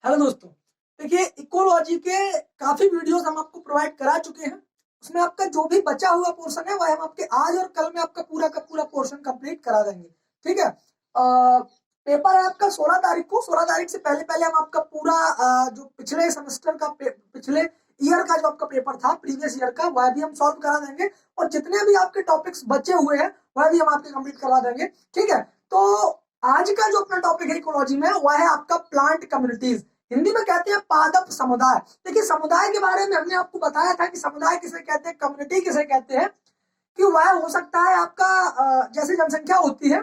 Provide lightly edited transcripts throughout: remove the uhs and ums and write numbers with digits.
Hello दोस्तों, देखिए ecology के काफी वीडियोस हम आपको प्रोवाइड करा चुके हैं। उसमें आपका जो भी बचा हुआ पोर्शन है वह हम आपके आज और कल में आपका पूरा का पूरा पोर्शन कंप्लीट करा देंगे। ठीक है। पेपर है आपका 16 तारीख को। 16 तारीख से पहले पहले हम आपका पूरा जो पिछले सेमेस्टर का पिछले ईयर का जो आपका पेपर था प्रीवियस ईयर का वह भी हम सॉल्व करा देंगे, और जितने भी आपके टॉपिक्स बचे हुए हैं वह भी हम आपके कंप्लीट करवा देंगे। ठीक है। तो आज का जो अपना टॉपिक है इकोलॉजी में वह है आपका प्लांट कम्युनिटीज, हिंदी में कहते हैं पादप समुदाय। देखिए समुदाय के बारे में हमने आपको बताया था कि समुदाय किसे कहते हैं, कम्युनिटी किसे कहते हैं, कि वह हो सकता है आपका जैसे जनसंख्या होती है,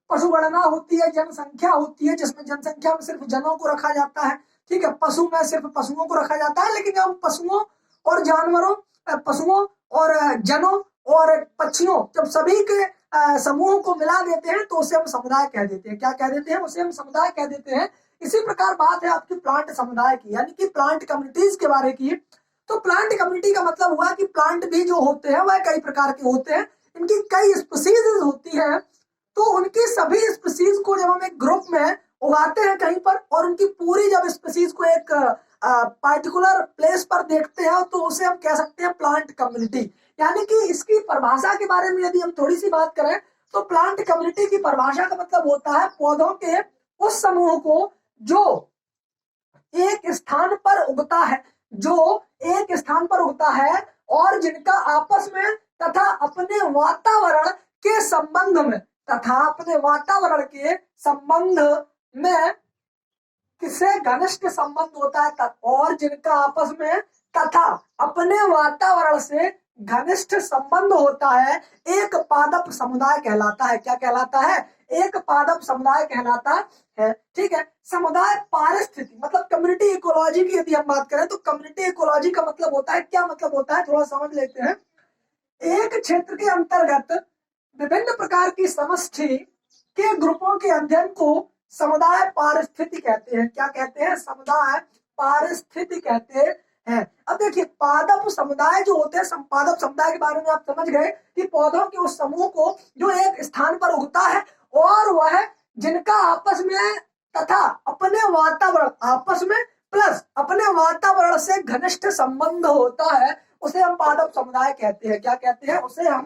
पशुगणना होती है, जनसंख्या होती है जिसमें जनसंख्या में सिर्फ जनों को रखा जाता है। ठीक है। पशु में सिर्फ पशुओं को रखा जाता है, लेकिन हम पशुओं और जानवरों, पशुओं और जनों और पक्षियों जब सभी के समूह को मिला देते हैं तो उसे हम समुदाय कह देते हैं। क्या कह देते हैं? उसे हम समुदाय कह देते हैं। इसी प्रकार बात है आपकी प्लांट समुदाय की, यानी कि प्लांट कम्युनिटीज के बारे की। तो प्लांट कम्युनिटी का मतलब हुआ कि प्लांट भी जो होते हैं वह कई प्रकार के होते हैं, इनकी कई स्पीसीज होती है। तो उनकी सभी स्पीसीज को जब हम एक ग्रुप में उगाते हैं कहीं पर, और उनकी पूरी जब स्पीसीज को एक पार्टिकुलर प्लेस पर देखते हैं तो उसे हम कह सकते हैं प्लांट कम्युनिटी। यानी कि इसकी परिभाषा के बारे में यदि हम थोड़ी सी बात करें तो प्लांट कम्युनिटी की परिभाषा का मतलब होता है पौधों के उस समूह को जो एक स्थान पर उगता है, जो एक स्थान पर उगता है और जिनका आपस में तथा अपने वातावरण के संबंध में किससे घनिष्ठ संबंध होता है, और जिनका आपस में तथा अपने वातावरण से घनिष्ठ संबंध होता है, एक पादप समुदाय कहलाता है। क्या कहलाता है? एक पादप समुदाय कहलाता है। ठीक है। समुदाय पारिस्थिति मतलब कम्युनिटी इकोलॉजी की यदि हम बात करें तो कम्युनिटी इकोलॉजी का मतलब होता है, क्या मतलब होता है थोड़ा समझ लेते हैं। एक क्षेत्र के अंतर्गत विभिन्न प्रकार की समष्टि के ग्रुपों के अध्ययन को समुदाय पारिस्थिति कहते हैं। क्या कहते हैं? समुदाय पारिस्थिति कहते हैं। अब देखिए पादप समुदाय जो होते हैं, पादप समुदाय के बारे में आप समझ गए कि पौधों के उस समूह को जो एक स्थान पर उगता है और वह जिनका आपस में तथा अपने वातावरण आपस में प्लस अपने वातावरण से घनिष्ठ संबंध होता है, उसे हम पादप समुदाय कहते हैं। क्या कहते हैं? उसे हम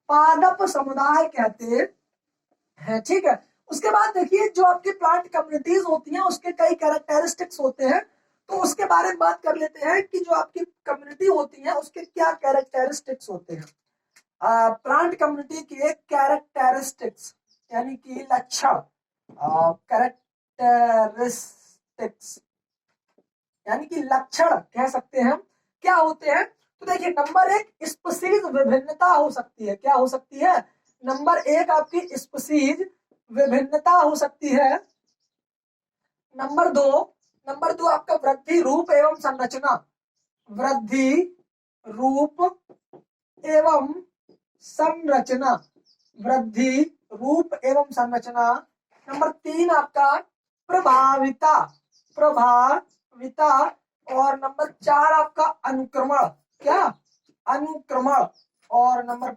पादप समुदाय कहते हैं। ठीक है। उसके बाद देखिए जो आपकी प्लांट कम्युनिटीज होती हैं उसके कई कैरेक्टरिस्टिक्स होते हैं, तो उसके बारे में बात कर लेते हैं कि जो आपकी कम्युनिटी होती है उसके क्या कैरेक्टरिस्टिक्स होते हैं। प्लांट कम्युनिटी के कैरेक्टरिस्टिक्स यानी कि लक्षण, कैरेक्टरिस्टिक्स यानी कि लक्षण कह सकते हैं, क्या होते हैं। तो देखिए नंबर एक स्पीसीज विभिन्नता हो सकती है। क्या हो सकती है? नंबर एक आपकी स्पीसीज विभिन्नता हो सकती है। नंबर दो आपका वृद्धि रूप एवं संरचना, वृद्धि रूप एवं संरचना, वृद्धि रूप एवं संरचना। नंबर तीन आपका प्रभाविता, और नंबर चार आपका अनुक्रमण, क्या? अनुक्रमण। और नंबर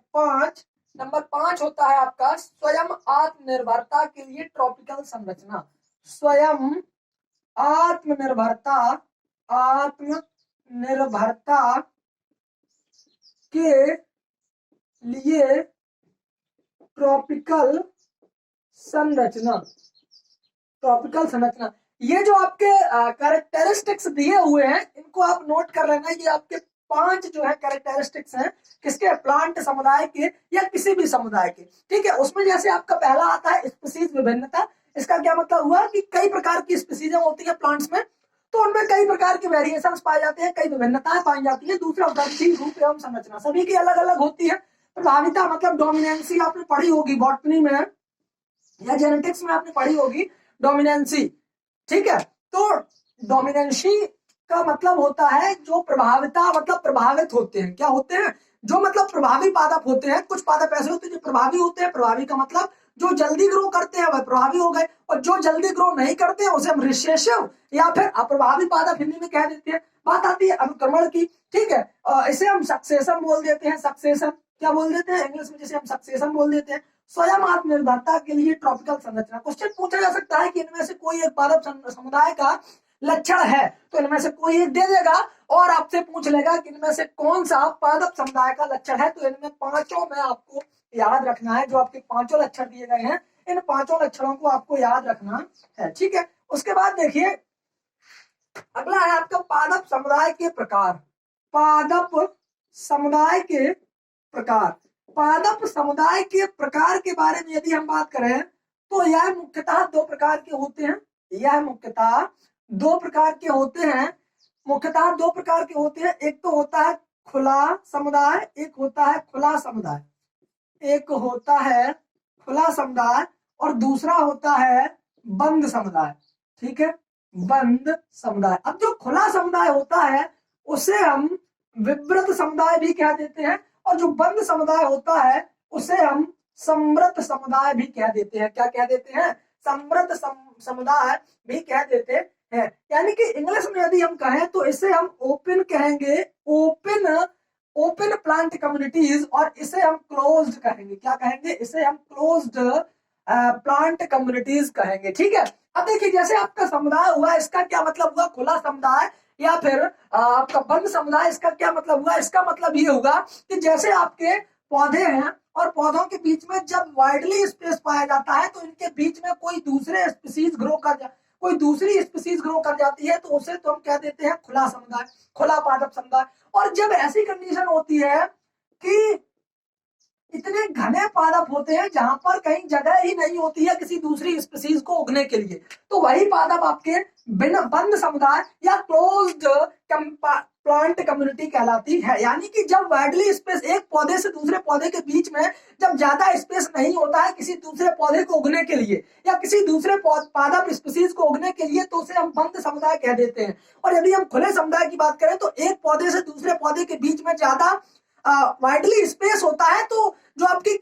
पांच होता है आपका स्वयं आत्मनिर्भरता के लिए ट्रॉपिकल संरचना, स्वयं आत्मनिर्भरता के लिए ट्रॉपिकल संरचना। ये जो आपके कैरेक्टरिस्टिक्स दिए हुए हैं इनको आप नोट कर लेना। ये आपके 5 जो है कैरेक्टरिस्टिक्स हैं, किसके? प्लांट समुदाय के या किसी भी समुदाय के। ठीक है। उसमें जैसे आपका पहला आता है स्पीसीज विभिन्नता। इसका क्या मतलब हुआ कि कई प्रकार की स्पीसीज होती है प्लांट्स में, तो उनमें कई प्रकार के वेरिएशंस पाए जाते हैं, कई विभिन्नताएं पाई जाती है। दूसरा वृद्धि रूप एवं संरचना, सभी की अलग अलग होती है। प्रभाविता मतलब डोमिनेंसी, आपने पढ़ी होगी बॉटनी में या जेनेटिक्स में आपने पढ़ी होगी डोमिनेंसी। ठीक है। तो डोमिनेंसी का मतलब होता है जो प्रभाविता मतलब प्रभावित होते हैं। क्या होते हैं? जो मतलब प्रभावी पादप होते हैं। कुछ पादप ऐसे होते हैं जो प्रभावी होते हैं। प्रभावी का मतलब जो जल्दी ग्रो करते हैं वह प्रभावी हो गए, और जो जल्दी ग्रो नहीं करते हैं उसे हम रिसेसिव या फिर अप्रभावी पादप हिंदी में कह देते हैं। बात आती है अनुक्रमण की। ठीक है। इसे हम सक्सेशन बोल देते हैं। सक्सेशन क्या बोल देते हैं इंग्लिश में? जिसे हम सक्सेशन बोल देते हैं। स्वयं आत्मनिर्भरता के लिए ट्रॉपिकल संरचना। क्वेश्चन पूछा जा सकता है कि इनमें से कोई एक पादप समुदाय का लक्षण है, तो इनमें से कोई एक दे देगा और आपसे पूछ लेगा कि इनमें से कौन सा पादप समुदाय का लक्षण है। तो इनमें पांचों में आपको याद रखना है, जो आपके पांचों लक्षण दिए गए हैं इन पांचों लक्षणों को आपको याद रखना है, ठीक है। उसके बाद देखिए अगला है आपका पादप समुदाय के प्रकार। पादप समुदाय के प्रकार, पादप समुदाय के प्रकार के बारे में यदि हम बात करें तो यह मुख्यतः दो प्रकार के होते हैं। यह मुख्यतः दो प्रकार के होते हैं, मुख्यतः दो प्रकार के होते हैं। एक तो होता है खुला समुदाय, एक होता है खुला समुदाय, एक होता है खुला समुदाय और दूसरा होता है बंद समुदाय, ठीक है, बंद समुदाय। अब जो खुला समुदाय होता है उसे हम विवृत समुदाय भी कह देते हैं और जो बंद समुदाय होता है उसे हम समृत समुदाय भी कह देते हैं। क्या कह देते हैं? समृत समुदाय भी कह देते हैं। यानी कि इंग्लिश में यदि हम कहें तो इसे हम ओपन कहेंगे, ओपन प्लांट कम्युनिटीज, और इसे हम क्लोज्ड कहेंगे। क्या कहेंगे? इसे हम क्लोज्ड प्लांट कम्युनिटीज कहेंगे, ठीक है। अब देखिए जैसे आपका समुदाय हुआ, इसका क्या मतलब हुआ? खुला समुदाय, या फिर आपका बंद समुदाय, इसका क्या मतलब हुआ? इसका मतलब ये होगा कि जैसे आपके पौधे हैं और पौधों के बीच में जब वाइडली स्पेस पाया जाता है तो इनके बीच में कोई दूसरे स्पीसीज कोई दूसरी स्पीसीज ग्रो कर जाती है तो उसे तो हम कह देते हैं खुला समुदाय, खुला पादप समुदाय। और जब ऐसी कंडीशन होती है कि इतने घने पादप होते हैं जहां पर कहीं जगह ही नहीं होती है किसी दूसरी स्पीसीज को उगने के लिए, तो वही पादप आपके बिना बंद समुदाय या क्लोज्ड प्लांट कम्युनिटी कहलाती है। यानी कि जब वाइडली स्पेस, एक पौधे से दूसरे पौधे के बीच में जब ज्यादा स्पेस नहीं होता है किसी दूसरे पौधे को उगने के लिए या किसी दूसरे पादप स्पीसीज को उगने के लिए, तो उसे हम बंद समुदाय कह देते हैं। और यदि हम खुले समुदाय की बात करें तो एक पौधे से दूसरे पौधे के बीच में ज्यादा वाइडली स्पेस होता है तो जो आपकी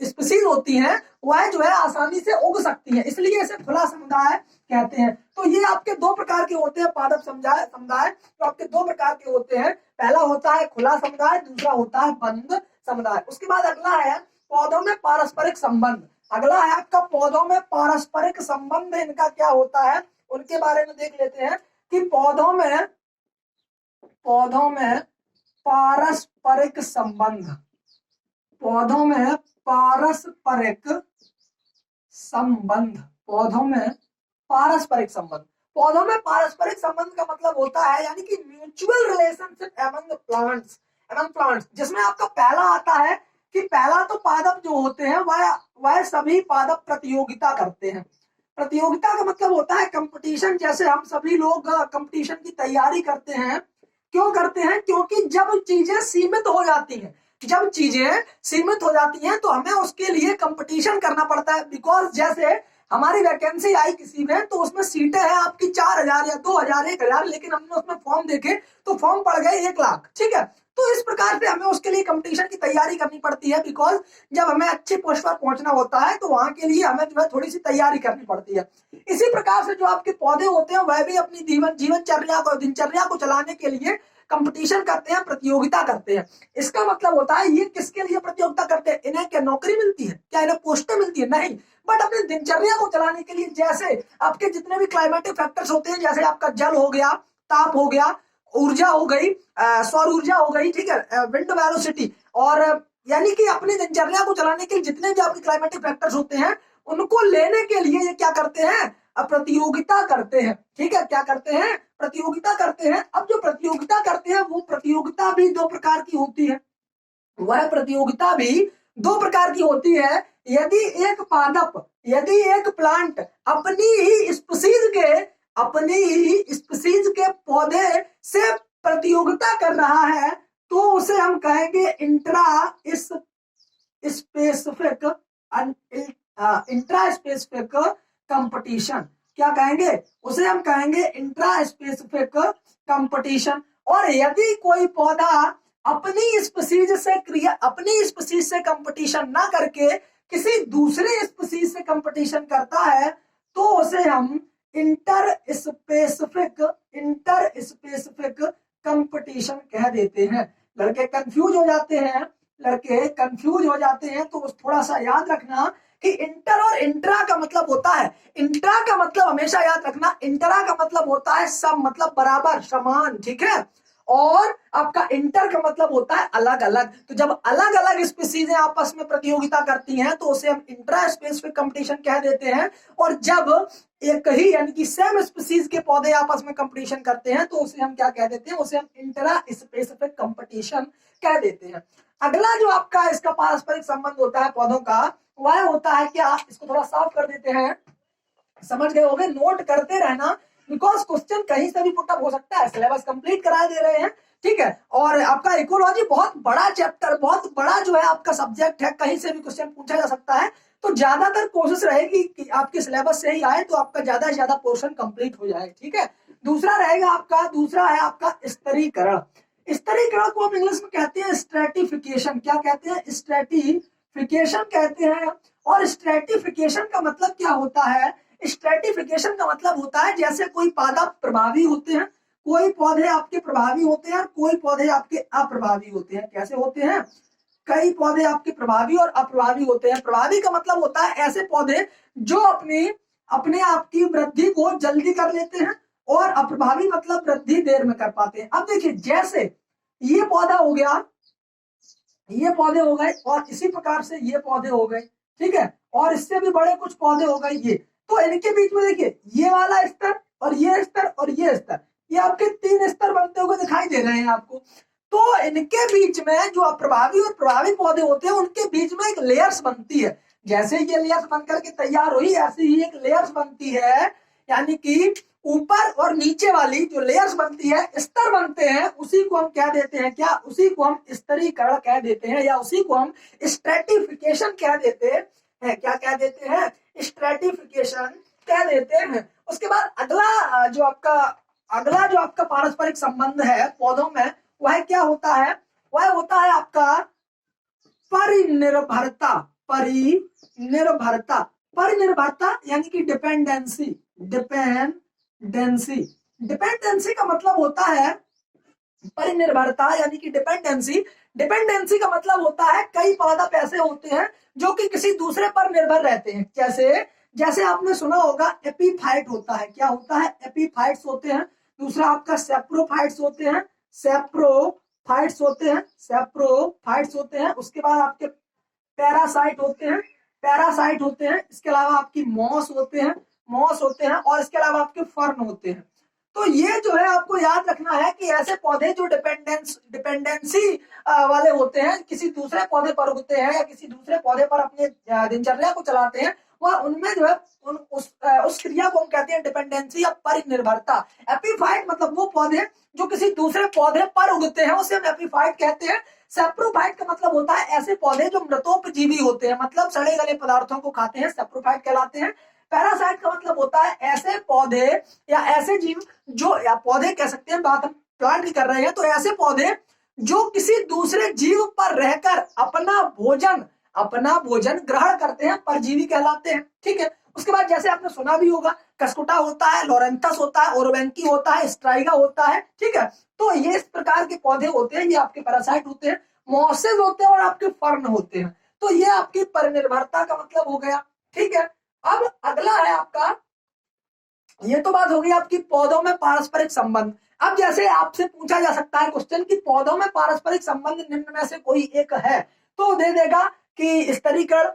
स्पीसीज होती हैं वह जो है आसानी से उग सकती है, इसलिए इसे खुला समुदाय कहते हैं। तो ये आपके दो प्रकार के होते हैं पादप समुदाय, तो आपके दो प्रकार के होते हैं। पहला होता है खुला समुदाय, दूसरा होता है बंद समुदाय। उसके बाद अगला है पौधों में पारस्परिक संबंध। अगला है आपका पौधों में पारस्परिक संबंध, इनका क्या होता है उनके बारे में देख लेते हैं कि पौधों में पारस्परिक संबंध, पौधों में पारस्परिक संबंध, पौधों में पारस्परिक संबंध। पौधों में पारस्परिक संबंध का मतलब होता है यानी कि म्यूचुअल रिलेशनशिप एमंग प्लांट्स, जिसमें आपका पहला आता है कि पहला तो पादप जो होते हैं वह सभी पादप प्रतियोगिता करते हैं। प्रतियोगिता का मतलब होता है कंपटीशन। जैसे हम सभी लोग कंपटीशन की तैयारी करते हैं, क्यों करते हैं? क्योंकि जब चीजें सीमित हो जाती हैं तो हमें उसके लिए कंपटीशन करना पड़ता है। बिकॉज जैसे हमारी वैकेंसी आई किसी में तो उसमें सीटें हैं आपकी 4000 या 2000 1000, लेकिन हमने उसमें फॉर्म देखे तो फॉर्म पड़ गए 1 लाख, ठीक है। तो इस प्रकार से हमें उसके लिए कंपटीशन की तैयारी करनी पड़ती है। बिकॉज जब हमें अच्छी पोस्ट पर पहुंचना होता है तो वहां के लिए हमें जो है थोड़ी सी तैयारी करनी पड़ती है। इसी प्रकार से जो आपके पौधे होते हैं वह भी अपनी दिनचर्या को चलाने के लिए कंपटीशन करते हैं, प्रतियोगिता करते हैं। इसका मतलब होता है ये किसके लिए प्रतियोगिता करते हैं? इन्हें क्या नौकरी मिलती है? क्या इन्हें पोस्टें मिलती है? नहीं, बट अपनी दिनचर्या को चलाने के लिए। जैसे आपके जितने भी क्लाइमेटिक फैक्टर्स होते हैं, जैसे आपका जल हो गया, ताप हो गया, ऊर्जा हो गई, सौर ऊर्जा हो गई, ठीक है, विंड वेलोसिटी, और यानी कि अपनी दिनचर्या को चलाने के लिए जितने भी आपके क्लाइमेटिक फैक्टर्स होते हैं उनको लेने के लिए ये क्या करते हैं? प्रतियोगिता करते हैं, ठीक है। क्या करते हैं? प्रतियोगिता करते हैं। अब जो प्रतियोगिता करते हैं वो प्रतियोगिता भी दो प्रकार की होती है। वह प्रतियोगिता भी दो प्रकार की होती है। यदि एक प्लांट अपनी ही स्पीसीज के पौधे से प्रतियोगिता कर रहा है तो उसे हम कहेंगे इंट्रा स्पेसिफिक कंपटीशन। क्या कहेंगे? उसे हम कहेंगे इंट्रा स्पेसिफिक कंपटीशन। और यदि कोई पौधा अपनी स्पीसीज से कंपटीशन ना करके किसी दूसरे स्पीसीज से कंपटीशन करता है तो उसे हम इंटर स्पेसिफिक कंपटीशन कह देते हैं। लड़के कंफ्यूज हो जाते हैं तो थोड़ा सा याद रखना कि कि इंटर और इंट्रा का मतलब होता है, इंट्रा का मतलब हमेशा याद रखना, इंट्रा का मतलब होता है सम, मतलब बराबर, समान, ठीक है। और आपका इंटर का मतलब होता है अलग अलग। तो जब अलग अलग स्पीसीज आपस में प्रतियोगिता करती हैं तो उसे हम इंट्रा स्पेसिफिक कंपटीशन कह देते हैं। और जब एक ही यानी कि सेम स्पीसीज के पौधे आपस में कंपटीशन करते हैं तो उसे हम क्या कह देते हैं, उसे हम इंट्रा स्पेसिफिक कंपटीशन कह देते हैं। अगला जो आपका इसका पारस्परिक संबंध होता है पौधों का, वह होता है क्या, इसको थोड़ा साफ कर देते हैं, समझ गए होंगे, नोट करते रहना, बिकॉज क्वेश्चन कहीं से भी पुटअप हो सकता है, सिलेबस कंप्लीट करा दे रहे हैं, ठीक है। और आपका इकोलॉजी बहुत बड़ा चैप्टर, बहुत बड़ा जो है आपका सब्जेक्ट है, कहीं से भी क्वेश्चन पूछा जा सकता है। तो ज्यादातर कोशिश रहेगी कि आपके सिलेबस से ही आए तो आपका ज्यादा से ज्यादा पोर्शन कंप्लीट हो जाए, ठीक है। दूसरा रहेगा आपका, दूसरा है आपका स्तरीकरण। स्तरीकरण को हम इंग्लिश में कहते हैं स्ट्रेटिफिकेशन। क्या कहते हैं, स्ट्रेटिफिकेशन कहते हैं। और स्ट्रेटिफिकेशन का मतलब क्या होता है, स्ट्रेटिफिकेशन का मतलब होता है जैसे कोई पौधा प्रभावी होते हैं, कोई पौधे आपके प्रभावी होते हैं, कोई पौधे आपके अप्रभावी होते हैं। कैसे होते हैं, कई पौधे आपके प्रभावी और अप्रभावी होते हैं। प्रभावी का मतलब होता है ऐसे पौधे जो अपने अपने आप की वृद्धि को जल्दी कर लेते हैं, और अप्रभावी मतलब वृद्धि देर में कर पाते हैं। अब देखिए, जैसे ये पौधा हो गया, ये पौधे हो गए, और इसी प्रकार से ये पौधे हो गए, ठीक है। और इससे भी बड़े कुछ पौधे हो गए ये। तो इनके बीच में देखिए, ये वाला स्तर और ये स्तर और ये स्तर, ये आपके 3 स्तर बनते हुए दिखाई दे रहे हैं आपको। तो इनके बीच में जो अप्रभावी और प्रभावी पौधे होते हैं उनके बीच में एक लेयर्स बनती है। जैसे ये लेयर्स बनकर के तैयार हुई, ऐसे ही एक लेयर्स बनती है, यानी कि ऊपर और नीचे वाली जो लेयर्स बनती है, स्तर बनते हैं, उसी को हम क्या देते हैं, क्या, उसी को हम स्तरीकरण कह देते हैं, या उसी को हम स्ट्रेटिफिकेशन कह देते हैं। क्या कह देते हैं, स्ट्रेटिफिकेशन कह देते हैं। उसके बाद अगला जो आपका पारस्परिक संबंध है पौधों में, वह क्या होता है, वह होता है आपका परिनिर्भरता। परिनिर्भरता, परिनिर्भरता यानी कि डिपेंडेंसी। डिपेंडेंसी, डिपेंडेंसी का मतलब होता है परिनिर्भरता यानी कि डिपेंडेंसी। डिपेंडेंसी का मतलब होता है कई पादप ऐसे होते हैं जो कि किसी दूसरे पर निर्भर रहते हैं। जैसे जैसे आपने सुना होगा एपीफाइट होता है। क्या होता है, एपीफाइट्स होते हैं। दूसरा आपका सेप्रोफाइट्स होते हैं, सेप्रोफाइट्स होते हैं, सेप्रोफाइट्स होते हैं। उसके बाद आपके पैरासाइट होते हैं, पैरासाइट होते हैं। इसके अलावा आपकी मॉस होते हैं, मॉस होते हैं। और इसके अलावा आपके फर्न होते हैं। तो ये जो है आपको याद रखना है कि ऐसे पौधे जो डिपेंडेंसी वाले होते हैं, किसी दूसरे पौधे पर उगते हैं या किसी दूसरे पौधे पर अपने दिनचर्या को चलाते हैं, वह उनमें जो है उस क्रिया को हम कहते हैं डिपेंडेंसी या परिनिर्भरता। एपीफाइट मतलब वो पौधे जो किसी दूसरे पौधे पर उगते हैं, उसे हम एपीफाइट कहते हैं। सेप्रोफाइट का मतलब होता है ऐसे पौधे जो मृतोपजीवी होते हैं, मतलब सड़े गले पदार्थों को खाते हैं, सेप्रोफाइट कहलाते हैं। पैरासाइट का मतलब होता है ऐसे पौधे या ऐसे जीव जो, या पौधे कह सकते हैं, बात हम प्लांट की कर रहे हैं, तो ऐसे पौधे जो किसी दूसरे जीव पर रहकर अपना भोजन ग्रहण करते हैं, परजीवी कहलाते हैं, ठीक है। उसके बाद जैसे आपने सुना भी होगा, कसकुटा होता है, लोरेंथस होता है, ओरोवेंकी होता है, स्ट्राइगा होता है, ठीक है। तो ये इस प्रकार के पौधे होते हैं, ये आपके पैरासाइट होते हैं, मॉसेज होते हैं और आपके फर्न होते हैं। तो ये आपकी परिनिर्भरता का मतलब हो गया, ठीक है। अब अगला है आपका, ये तो बात हो गई आपकी पौधों में पारस्परिक संबंध। अब जैसे आपसे पूछा जा सकता है क्वेश्चन कि पौधों में पारस्परिक संबंध निम्न में से कोई एक है, तो दे देगा कि स्तरीकरण,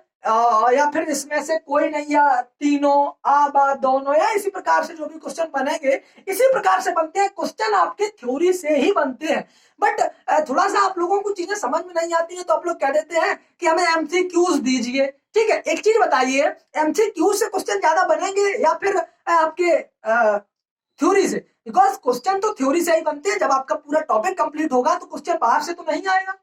या फिर इसमें से कोई नहीं, या तीनों, बा, दोनों, या इसी प्रकार से जो भी क्वेश्चन बनेंगे इसी प्रकार से बनते हैं। क्वेश्चन आपके थ्योरी से ही बनते हैं, बट थोड़ा सा आप लोगों को चीजें समझ में नहीं आती है तो आप लोग कह देते हैं कि हमें एमसीक्यूज दीजिए, ठीक है। एक चीज बताइए, एमसीक्यू से क्वेश्चन ज्यादा बनेंगे या फिर आपके थ्योरी से? बिकॉज क्वेश्चन तो थ्योरी से ही बनते हैं। जब आपका पूरा टॉपिक कंप्लीट होगा तो क्वेश्चन बाहर से तो नहीं आएगा,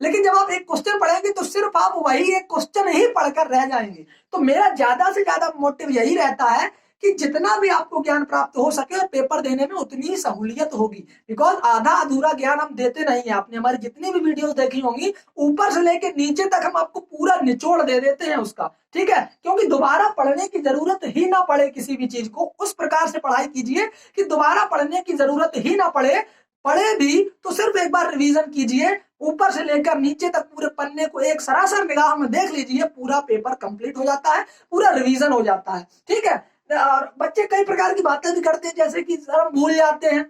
लेकिन जब आप एक क्वेश्चन पढ़ेंगे तो सिर्फ आप वही एक क्वेश्चन ही पढ़कर रह जाएंगे। तो मेरा ज्यादा से ज्यादा मोटिव यही रहता है कि जितना भी आपको ज्ञान प्राप्त हो सके और पेपर देने में उतनी सहूलियत होगी। बिकॉज आधा अधूरा ज्ञान हम देते नहीं है। आपने हमारी जितनी भी वीडियोस देखी होंगी, ऊपर से लेके नीचे तक हम आपको पूरा निचोड़ दे देते हैं उसका, ठीक है। क्योंकि दोबारा पढ़ने की जरूरत ही ना पड़े किसी भी चीज को, उस प्रकार से पढ़ाई कीजिए कि दोबारा पढ़ने की जरूरत ही ना पड़े। पढ़े भी तो सिर्फ एक बार रिवीजन कीजिए, ऊपर से लेकर नीचे तक पूरे पन्ने को एक सरासर निगाह में देख लीजिए, पूरा पेपर कंप्लीट हो जाता है, पूरा रिवीजन हो जाता है। ठीक है। और बच्चे कई प्रकार की बातें भी करते हैं, जैसे कि सर हम भूल जाते हैं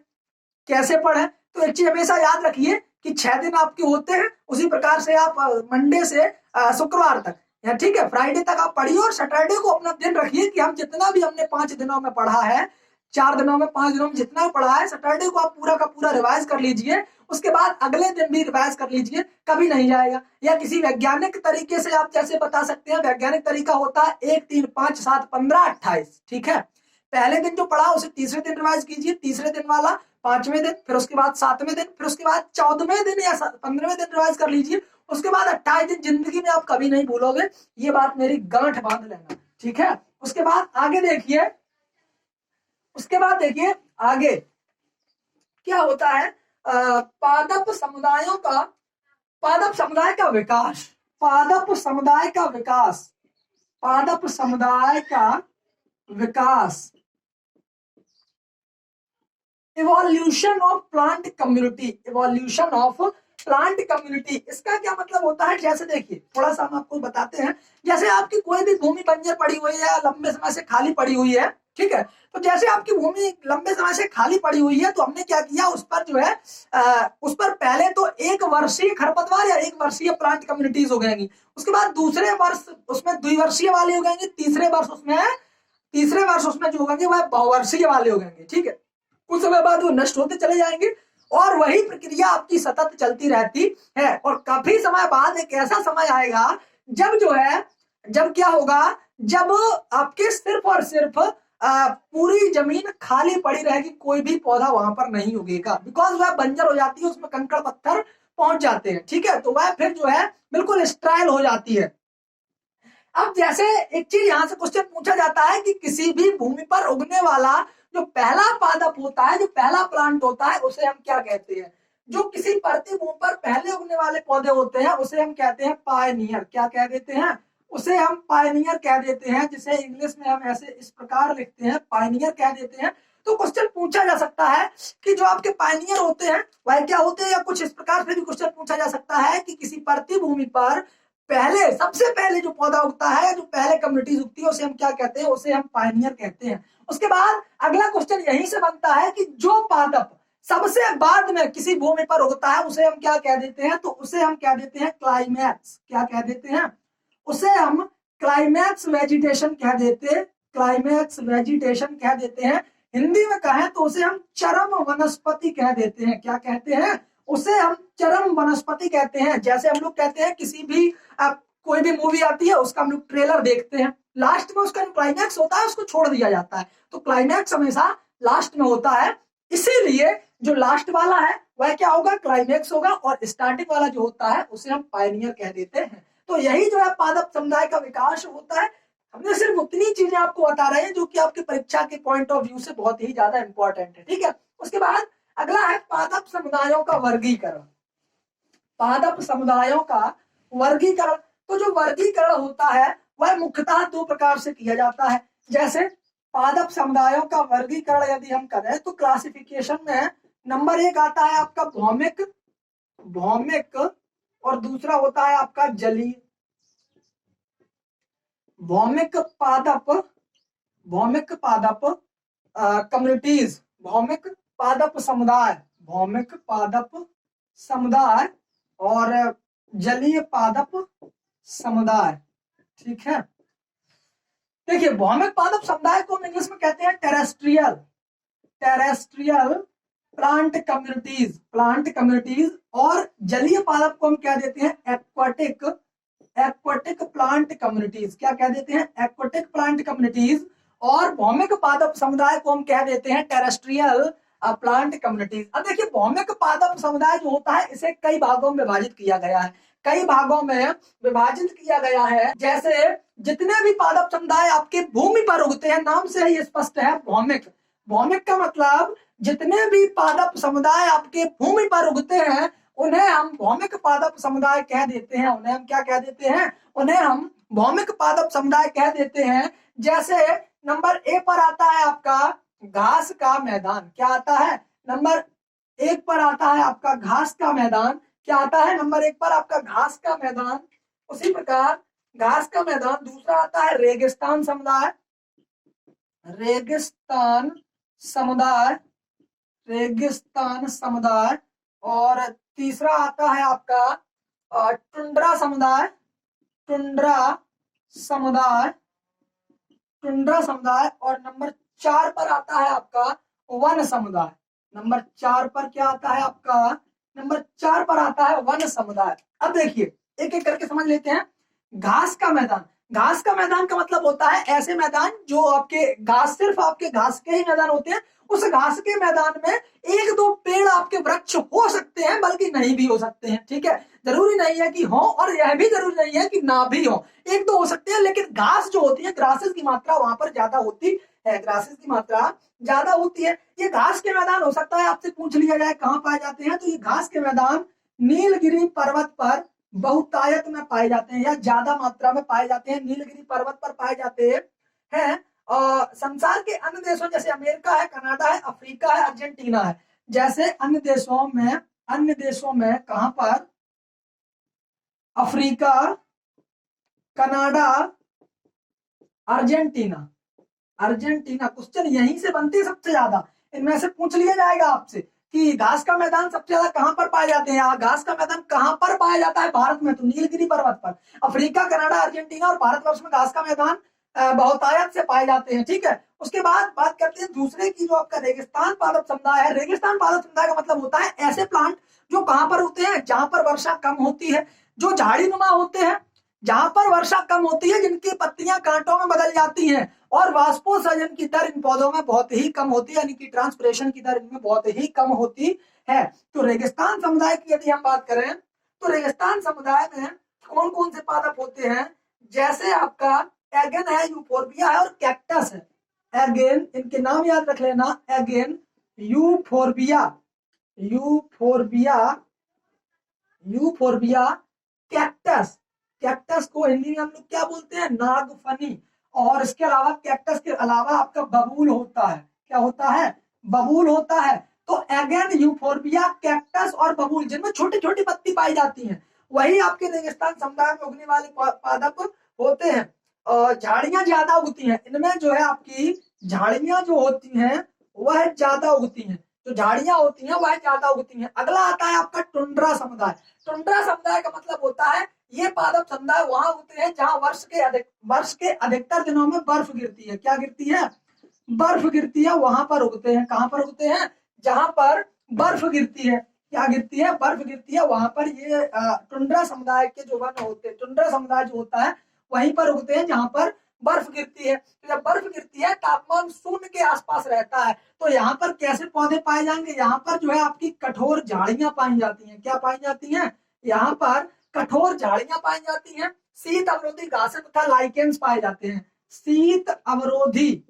कैसे पढ़े। तो एक चीज हमेशा याद रखिए कि 6 दिन आपके होते हैं, उसी प्रकार से आप मंडे से शुक्रवार तक, या ठीक है, फ्राइडे तक आप पढ़िए, और सैटरडे को अपना दिन रखिए कि हम जितना भी हमने 5 दिनों में पढ़ा है, 4 दिनों में 5 दिनों में जितना पढ़ा है, सैटरडे को आप पूरा का पूरा रिवाइज कर लीजिए। उसके बाद अगले दिन भी रिवाइज कर लीजिए, कभी नहीं जाएगा। या किसी वैज्ञानिक तरीके से आप जैसे बता सकते हैं, वैज्ञानिक तरीका होता है 1 3 5 7 15 28। ठीक है। पहले दिन जो पढ़ा उसे तीसरे दिन रिवाइज कीजिए, तीसरे दिन वाला 5वें दिन, फिर उसके बाद 7वें दिन, फिर उसके बाद 14वें दिन या 15वें दिन रिवाइज कर लीजिए। उसके बाद 28 दिन जिंदगी में आप कभी नहीं भूलोगे, ये बात मेरी गांठ बांध लेना। ठीक है। उसके बाद आगे देखिए, उसके बाद देखिए आगे क्या होता है, पादप समुदायों का, पादप समुदाय का विकास, पादप समुदाय का विकास, पादप समुदाय का विकास, evolution of plant community, evolution of plant community. इसका क्या मतलब होता है, जैसे देखिए थोड़ा सा हम आपको बताते हैं। जैसे आपकी कोई भी भूमि बंजर पड़ी हुई है, लंबे समय से खाली पड़ी हुई है, ठीक है, तो जैसे आपकी भूमि लंबे समय से खाली पड़ी हुई है, तो हमने क्या किया, उस पर जो है उस पर पहले तो 1 वर्षीय खरपतवार या 1 वर्षीय प्लांट कम्युनिटीज हो जाएंगी। उसके बाद दूसरे वर्ष उसमें द्विवर्षीय वाले हो जाएंगे, तीसरे वर्ष उसमें जो होंगे वह बहुवर्षीय वाले हो जाएंगे। ठीक है। कुछ समय बाद वो नष्ट होते चले जाएंगे, और वही प्रक्रिया आपकी सतत चलती रहती है। और काफी समय बाद एक ऐसा समय आएगा जब जो है, जब क्या होगा, जब आपके सिर्फ और सिर्फ पूरी जमीन खाली पड़ी रहेगी, कोई भी पौधा वहां पर नहीं उगेगा, बिकॉज वह बंजर हो जाती है, उसमें कंकड़ पत्थर पहुंच जाते हैं। ठीक है। तो वह फिर जो है बिल्कुल स्ट्राइल हो जाती है। अब जैसे एक चीज यहां से क्वेश्चन पूछा जाता है कि किसी भी भूमि पर उगने वाला जो पहला पादप होता है, जो पहला प्लांट होता है, उसे हम क्या कहते हैं। जो किसी परती भूमि पर पहले उगने वाले पौधे होते हैं उसे हम कहते हैं पायनियर। क्या कह देते हैं, उसे हम पायनियर कह देते हैं, जिसे इंग्लिश में हम ऐसे इस प्रकार लिखते हैं, पायनियर कह देते हैं। तो क्वेश्चन पूछा जा सकता है कि जो आपके पायनियर होते हैं वह क्या होते हैं, या कुछ इस प्रकार से भी क्वेश्चन पूछा जा सकता है कि किसी परती भूमि पर पहले, सबसे पहले जो पौधा उगता है, जो पहले कम्युनिटीज उगती है, उसे हम क्या कहते हैं, उसे हम पायनियर कहते हैं। उसके बाद अगला क्वेश्चन यहीं से बनता है कि जो पादप सबसे बाद में किसी भूमि पर उगता है उसे हम क्या कह देते हैं, तो उसे हम कह देते हैं क्लाइमैक्स। क्या कह देते हैं, उसे हम क्लाइमैक्स वेजिटेशन कह देते हैं, क्लाइमैक्स वेजिटेशन कह देते हैं। हिंदी में कहें तो उसे हम चरम वनस्पति कह देते हैं। क्या कहते हैं, उसे हम चरम वनस्पति कहते हैं। जैसे हम लोग कहते हैं किसी भी कोई भी मूवी आती है, उसका हम लोग ट्रेलर देखते हैं, लास्ट में उसका जो क्लाइमैक्स होता है उसको छोड़ दिया जाता है, तो क्लाइमैक्स हमेशा लास्ट में होता है। इसीलिए जो लास्ट वाला है वह क्या होगा, क्लाइमैक्स होगा, और स्टार्टिंग वाला जो होता है उसे हम पायनियर कह देते हैं। तो यही जो है पादप समुदाय का विकास होता है। हमने सिर्फ उतनी चीजें आपको बता रहे हैं जो कि आपके परीक्षा के पॉइंट ऑफ व्यू से बहुत ही ज्यादा इंपॉर्टेंट है। ठीक है। उसके बाद अगला है पादप समुदायों का वर्गीकरण, पादप समुदायों का वर्गीकरण। तो जो वर्गीकरण होता है वह मुख्यतः 2 प्रकार से किया जाता है। जैसे पादप समुदायों का वर्गीकरण यदि हम करें तो क्लासिफिकेशन में नंबर 1 आता है आपका भौमिक, भौमिक, और दूसरा होता है आपका जलीय। भौमिक पादप, भौमिक पादप कम्युनिटीज, भौमिक पादप समुदाय, भौमिक पादप समुदाय, और जलीय पादप समुदाय। ठीक है। देखिए भौमिक पादप समुदाय को हम इंग्लिश में कहते हैं terrestrial, terrestrial plant communities, plant communities, और जलीय पादप को हम क्या देते हैं, एक्वाटिक, एक्वाटिक प्लांट कम्युनिटीज। क्या कह देते हैं, एक्वाटिक प्लांट कम्युनिटीज। और भौमिक पादप समुदाय को हम कह देते हैं टेरेस्ट्रियल प्लांट कम्युनिटीज। अब देखिए भौमिक पादप समुदाय जो होता है इसे कई भागों में विभाजित किया गया है, कई भागों में विभाजित किया गया है। जैसे जितने भी पादप समुदाय आपके भूमि पर उगते हैं, नाम से ही स्पष्ट है भौमिक, भौमिक का मतलब जितने भी पादप समुदाय आपके भूमि पर उगते हैं उन्हें हम भौमिक पादप समुदाय कह देते हैं। उन्हें हम क्या कह देते हैं, उन्हें हम भौमिक पादप समुदाय कह देते हैं। जैसे नंबर ए पर आता है आपका घास का मैदान। क्या आता है, नंबर एक पर आता है आपका घास का मैदान। क्या आता है? नंबर एक पर आपका घास का मैदान। उसी प्रकार घास का मैदान दूसरा आता है रेगिस्तान समुदाय। रेगिस्तान समुदाय, रेगिस्तान समुदाय। और तीसरा आता है आपका टुंड्रा समुदाय, टुंड्रा समुदाय, टुंड्रा समुदाय। और नंबर 4 पर आता है आपका वन समुदाय। नंबर 4 पर क्या आता है आपका? नंबर 4 पर आता है वन समुदाय। अब देखिए एक एक करके समझ लेते हैं। घास का मैदान, घास का मैदान का मतलब होता है ऐसे मैदान जो आपके घास, सिर्फ आपके घास के ही मैदान होते हैं। उस घास के मैदान में एक दो पेड़ आपके वृक्ष हो सकते हैं, बल्कि नहीं भी हो सकते हैं। ठीक है, जरूरी नहीं है कि हो, और यह भी जरूरी नहीं है कि ना भी हो। एक दो हो सकते हैं, लेकिन घास जो होती है, ग्रासेस की मात्रा वहां पर ज्यादा होती है, ग्रासेस की मात्रा ज्यादा होती है। ये घास के मैदान हो सकता है आपसे पूछ लिया जाए कहाँ पाए जाते हैं, तो ये घास के मैदान नीलगिरी पर्वत पर बहुतायत में पाए जाते हैं, या ज्यादा मात्रा में पाए जाते हैं। नीलगिरी पर्वत पर पाए जाते हैं। और संसार के अन्य देशों जैसे अमेरिका है, कनाडा है, अफ्रीका है, अर्जेंटीना है, जैसे अन्य देशों में कहां पर? Africa, Canada, Argentina. Argentina question यहीं से बनते हैं सबसे ज्यादा। इनमें से पूछ लिया जाएगा आपसे कि घास का मैदान सबसे ज्यादा कहां पर पाए जाते हैं। घास का मैदान कहां पर पाया जाता है भारत में? तो नीलगिरी पर्वत पर। अफ्रीका, कनाडा, अर्जेंटीना और भारतवर्ष में घास का मैदान बहुतायत से पाए जाते हैं। ठीक है, उसके बाद बात करते हैं दूसरे की, जो आपका रेगिस्तान पादप समुदाय है। रेगिस्तान पादप समुदाय का मतलब होता है ऐसे प्लांट जो कहां पर होते हैं? जहां पर वर्षा कम होती है, जो झाड़ी नुमा होते हैं, जहां पर वर्षा कम होती है, जिनकी पत्तियां कांटों में बदल जाती हैं, और वाष्पोत्सर्जन की दर इन पौधों में बहुत ही कम होती है, यानी कि ट्रांसपिरेशन की दर इनमें बहुत ही कम होती है। तो रेगिस्तान समुदाय की यदि हम बात करें, तो रेगिस्तान समुदाय में कौन कौन से पादप होते हैं? जैसे आपका एगेन है, यूफोर्बिया है, और कैक्टस है। एगेन, इनके नाम याद रख लेना। Again, euphorbia, euphorbia, euphorbia, cactus. Cactus को हिंदी में हम लोग क्या बोलते हैं? नागफनी। और इसके अलावा कैक्टस के अलावा आपका बबूल होता है। क्या होता है? बबूल होता है। तो एगेन, यूफोर्बिया, कैक्टस और बबूल, जिनमें छोटी छोटी पत्ती पाई जाती हैं, वही आपके रेगिस्तान समुदाय में उगने वाले पादप होते हैं। और झाड़ियां ज्यादा उगती हैं इनमें, जो है आपकी झाड़ियां जो होती हैं वह ज्यादा उगती हैं। जो झाड़ियां होती हैं वह ज्यादा उगती हैं। अगला आता है आपका टुंड्रा समुदाय। टुंड्रा समुदाय का मतलब होता है ये पादप समुदाय वहां होते हैं जहां वर्ष के अधिकतर दिनों में बर्फ गिरती है। क्या गिरती है? बर्फ गिरती है, वहां पर उगते हैं। कहां पर उगते हैं? जहां पर बर्फ गिरती है। क्या गिरती है? बर्फ गिरती है, वहां पर ये टुंड्रा समुदाय के जो वन होते हैं, टुंड्रा समुदाय जो होता है वहीं पर उगते हैं जहां पर बर्फ गिरती है। तो जब बर्फ गिरती है, तापमान शून्य के आसपास रहता है, तो यहाँ पर कैसे पौधे पाए जाएंगे? यहाँ पर जो है आपकी कठोर झाड़ियां पाई जाती हैं। क्या पाई जाती हैं? यहाँ पर कठोर झाड़ियां पाई जाती हैं। शीत अवरोधी घासें तथा लाइकेन्स पाए जाते हैं। शीत अवरोधी,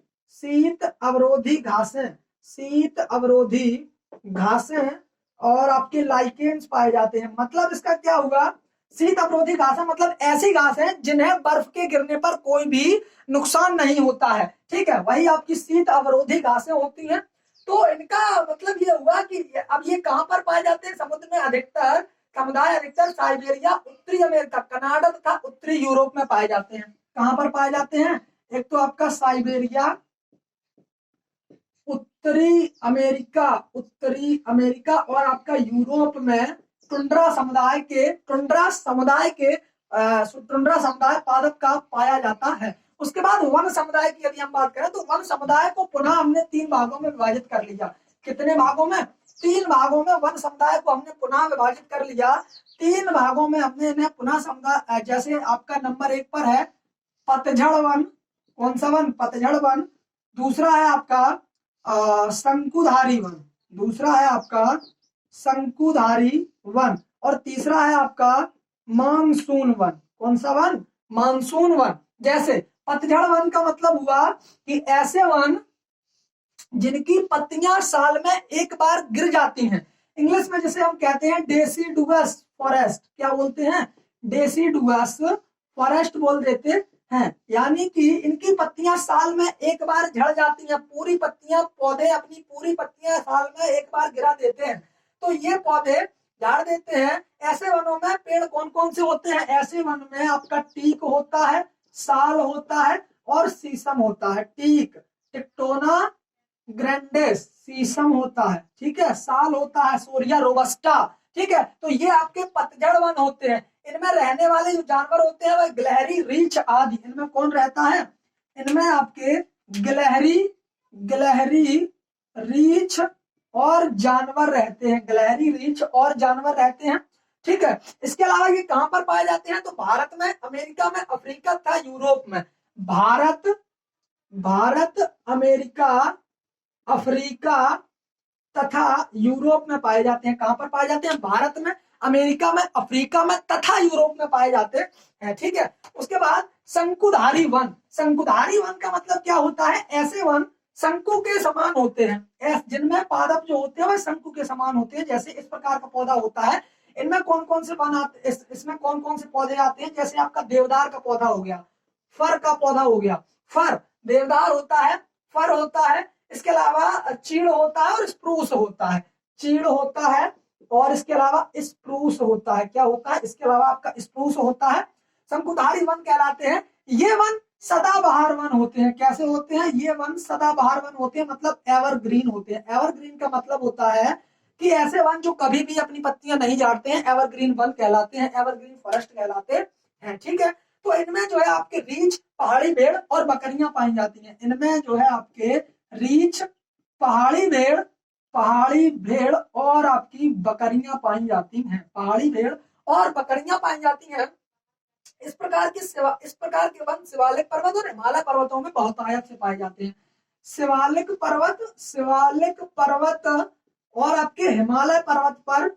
शीत अवरोधी घासें, शीत अवरोधी घासें और आपके लाइकेन्स पाए जाते हैं। मतलब इसका क्या हुआ? शीत अवरोधी घासें मतलब ऐसी घास है जिन्हें बर्फ के गिरने पर कोई भी नुकसान नहीं होता है। ठीक है, वही आपकी शीत अवरोधी घासें होती हैं। तो इनका मतलब ये हुआ कि अब ये कहां पर पाए जाते हैं? समुद्र में अधिकतर समुदाय अधिकतर साइबेरिया, उत्तरी अमेरिका, कनाडा तथा उत्तरी यूरोप में पाए जाते हैं। कहां पर पाए जाते हैं? एक तो आपका साइबेरिया, उत्तरी अमेरिका, उत्तरी अमेरिका और आपका यूरोप में टुंड्रा समुदाय के टुंड्रा समुदाय पादप का पाया जाता है। उसके बाद वन समुदाय की यदि हम बात करें, तो वन समुदाय को पुनः हमने 3 भागों में विभाजित कर लिया। कितने भागों में? 3 भागों में वन समुदाय को हमने पुनः विभाजित कर लिया। 3 भागों में हमने इन्हें पुनः समुदाय, जैसे आपका नंबर 1 पर है पतझड़ वन। कौन सा वन? पतझड़ वन। दूसरा है आपका शंकुधारी वन, दूसरा है आपका शंकुधारी वन, और तीसरा है आपका मानसून वन। कौन सा वन? Monsoon one. जैसे पतझड़ वन का मतलब हुआ कि ऐसे वन जिनकी पत्तियां साल में एक बार गिर जाती हैं। इंग्लिश में जिसे हम कहते हैं डेसिडुअस फॉरेस्ट। क्या बोलते हैं? डेसिडुअस फॉरेस्ट बोल देते हैं। यानी कि इनकी पत्तियां साल में एक बार झड़ जाती हैं। पूरी पत्तियां, पौधे अपनी पूरी पत्तियां साल में एक बार गिरा देते हैं। तो ये पौधे झाड़ देते हैं। ऐसे वनों में पेड़ कौन कौन से होते हैं? ऐसे वन में आपका टीक होता है, साल होता है और शीशम होता है। टीक, टिक्टोना ग्रैंडेस, शीशम होता है, ठीक है, साल होता है, सोरिया रोबस्टा, ठीक है। तो ये आपके पतझड़ वन होते हैं। इनमें रहने वाले जो जानवर होते हैं वह गिलहरी, रीछ आदि। इनमें कौन रहता है? इनमें आपके गिलहरी, रीछ और जानवर रहते हैं। गिलहरी, रीछ और जानवर रहते हैं, ठीक है। इसके अलावा ये कहां पर पाए जाते हैं? तो भारत में, अमेरिका में, अफ्रीका तथा यूरोप में। भारत, अमेरिका, अफ्रीका तथा यूरोप में पाए जाते हैं। कहां पर पाए जाते हैं? भारत में, अमेरिका में, अफ्रीका में तथा यूरोप में पाए जाते हैं, ठीक है। उसके बाद शंकुधारी वन। शंकुधारी वन का मतलब क्या होता है? ऐसे वन शंकु के समान होते हैं, जिनमें पादप जो होते हैं वह शंकु के समान होते हैं। जैसे इस प्रकार का पौधा होता है। इनमें कौन कौन से वन आते, इसमें कौन कौन से पौधे आते हैं? जैसे आपका देवदार का पौधा हो गया, फर का पौधा हो गया, फर, देवदार होता है, फर होता है। इसके अलावा चीड़ होता है और स्प्रूस होता है। चीड़ होता है और इसके अलावा स्प्रूस होता है। क्या होता है? इसके अलावा आपका स्प्रूस होता है। शंकुधारी वन कहलाते हैं। ये वन सदाबहार वन होते हैं। कैसे होते हैं? ये वन सदाबहार वन होते हैं, मतलब एवरग्रीन होते हैं। एवरग्रीन का मतलब होता है कि ऐसे वन जो कभी भी अपनी पत्तियां नहीं झाड़ते हैं, एवरग्रीन वन कहलाते हैं, एवरग्रीन फॉरेस्ट कहलाते हैं, ठीक है। तो इनमें जो है आपके रीछ, पहाड़ी भेड़ और बकरियां पाई जाती हैं। इनमें जो है आपके रीछ, पहाड़ी भेड़ और आपकी बकरियां पाई जाती हैं। पहाड़ी भेड़ और बकरियां पाई जाती हैं। इस प्रकार के वन शिवालिक पर्वत और हिमालय पर्वतों में बहुतायत से पाए जाते हैं। शिवालिक पर्वत और आपके हिमालय पर्वत पर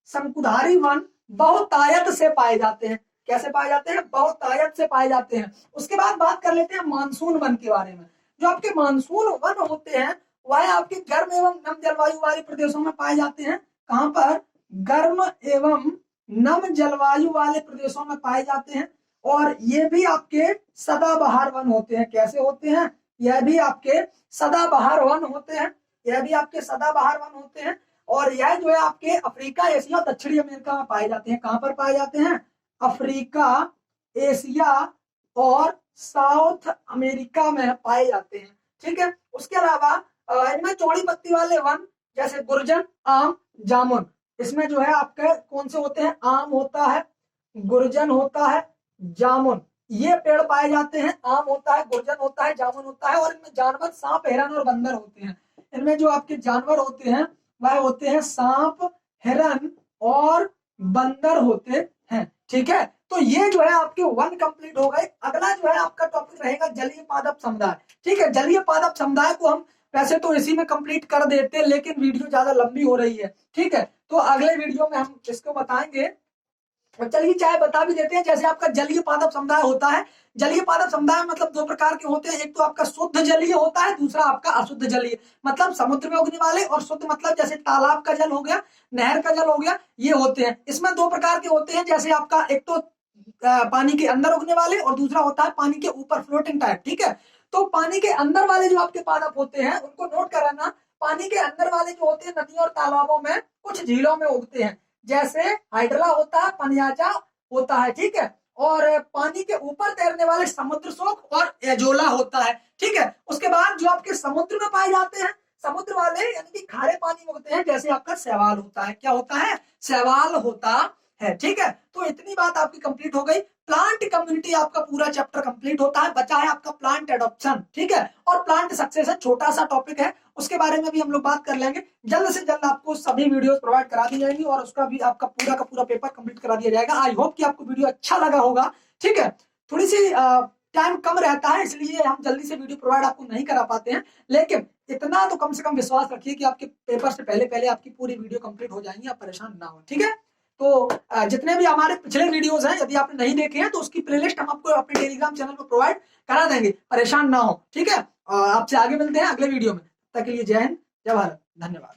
शंकुधारी वन बहुतायत से पाए जाते हैं। कैसे पाए जाते हैं? बहुतायत से पाए जाते हैं। उसके बाद बात कर लेते हैं मानसून वन के बारे में। जो आपके मानसून वन होते हैं वह आपके गर्म एवं नम जलवायु वाले प्रदेशों में पाए जाते हैं। कहां पर? गर्म एवं नम जलवायु वाले प्रदेशों में पाए जाते हैं। और ये भी आपके सदाबहार वन होते हैं। कैसे होते हैं? यह भी आपके सदाबहार वन होते हैं। यह भी आपके सदाबहार वन होते हैं। और यह जो है आपके अफ्रीका, एशिया और दक्षिणी अमेरिका में पाए जाते हैं। कहां पर पाए जाते हैं? अफ्रीका, एशिया और साउथ अमेरिका में पाए जाते हैं, ठीक है। उसके अलावा इनमें चौड़ी पत्ती वाले वन जैसे गुर्जन, आम, जामुन, इसमें जो है आपके कौन से होते हैं? आम होता है, गुर्जन होता है, जामुन, ये पेड़ पाए जाते हैं। आम होता है, गुर्जन होता है, जामुन होता है। और इनमें जानवर सांप, हिरन और बंदर होते हैं। इनमें जो आपके जानवर होते हैं वह होते हैं सांप, हिरन और बंदर होते हैं, ठीक है। तो ये जो है आपके वन कंप्लीट हो गए। अगला जो है आपका टॉपिक रहेगा जलीय पादप समुदाय, ठीक है। जलीय पादप समुदाय को हम वैसे तो इसी में कंप्लीट कर देते, लेकिन वीडियो ज्यादा लंबी हो रही है, ठीक है। तो अगले वीडियो में हम इसको बताएंगे। चलिए चाहे बता भी देते हैं। जैसे आपका जलीय पादप समुदाय होता है। जलीय पादप समुदाय मतलब दो प्रकार के होते हैं। एक तो आपका शुद्ध जलीय होता है, दूसरा आपका अशुद्ध जलीय, मतलब समुद्र में उगने वाले। और शुद्ध मतलब जैसे तालाब का जल हो गया, नहर का जल हो गया, ये होते हैं। इसमें दो प्रकार के होते हैं। जैसे आपका एक तो पानी के अंदर उगने वाले और दूसरा होता है पानी के ऊपर, फ्लोटिंग टाइप, ठीक है। तो पानी के अंदर वाले जो आपके पादप होते हैं उनको नोट कराना। पानी के अंदर वाले जो होते हैं नदियों और तालाबों में, कुछ झीलों में उगते हैं। जैसे हाइड्रा होता है, पनियाजा होता है, ठीक है। और पानी के ऊपर तैरने वाले समुद्र शोक और एजोला होता है, ठीक है। उसके बाद जो आपके समुद्र में पाए जाते हैं, समुद्र वाले यानी कि खारे पानी में होते हैं। जैसे आपका शैवाल होता है। क्या होता है? शैवाल होता है, ठीक है। तो इतनी बात आपकी कंप्लीट हो गई। प्लांट कम्युनिटी आपका पूरा चैप्टर कंप्लीट होता है। बचा है आपका प्लांट एडॉप्शन, ठीक है। और प्लांट सक्सेशन छोटा सा टॉपिक है, उसके बारे में भी हम लोग बात कर लेंगे। जल्द से जल्द आपको सभी वीडियोस प्रोवाइड करा दी जाएंगी और उसका भी आपका पूरा का पूरा पेपर कंप्लीट करा दिया जाएगा। आई होप कि आपको वीडियो अच्छा लगा होगा, ठीक है। थोड़ी सी टाइम कम रहता है, इसलिए हम जल्दी से वीडियो प्रोवाइड आपको नहीं करा पाते हैं, लेकिन इतना तो कम से कम विश्वास रखिए कि आपके पेपर से पहले पहले आपकी पूरी वीडियो कंप्लीट हो जाएंगी, आप परेशान ना हो, ठीक है। तो जितने भी हमारे पिछले वीडियोस हैं, यदि आपने नहीं देखे हैं तो उसकी प्लेलिस्ट हम आपको अपने टेलीग्राम चैनल पर प्रोवाइड करा देंगे, परेशान ना हो, ठीक है। आपसे आगे मिलते हैं अगले वीडियो में। तब तक के लिए जय हिंद, जय भारत, धन्यवाद।